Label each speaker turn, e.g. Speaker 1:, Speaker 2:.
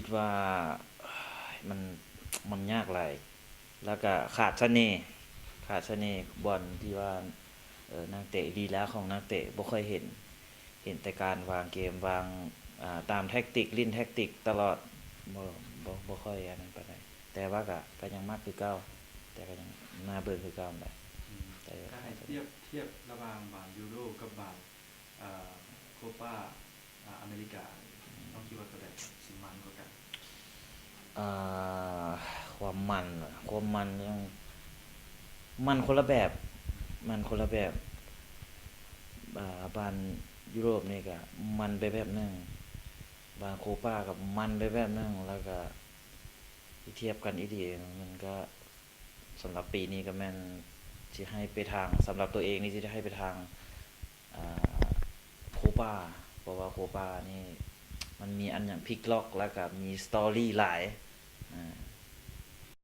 Speaker 1: คิดว่ามันมันยากหลายแล้วก็ขาดเสน่ห์ขาดเสน่ห์บอลที่ว่านักเตะดีแล้วของนักเตะบ่ค่อยเห็นแต่การวางเกมวางตามแท็กติกลิ้นแท็กติกตลอดบ่บ่ค่อยอันนั้นปานใดแต่ว่าก็ยังมักคือเก่าแต่ก็ยังน่าเบิ่งคือเก่าแหละแต่
Speaker 2: ถ้าให้เทียบระหว่างบาทยูโรกับบาทโคปาอเมริกาต้องคิดว่าตัวใดสิมันกว่ากัน
Speaker 1: อ่าความมันเหรอความมันยังมันคนละแบบมันคนละแบบบ้านยุโรปนี่ก็มันไปแบบหนึงบ้านโคปากับมันไปแบบหนึงแล้วก็ที่เทียบกันอีดีมันก็สำหรับปีนี้ก็แม่นสิให้ไปทางสำหรับตัวเองนี่สิให้ไปทางอ่าโคปาเพราะว่าโคปานี่มันมีอันอย่างพลิกล็อกแล้วก็มีสตอรี่หลาย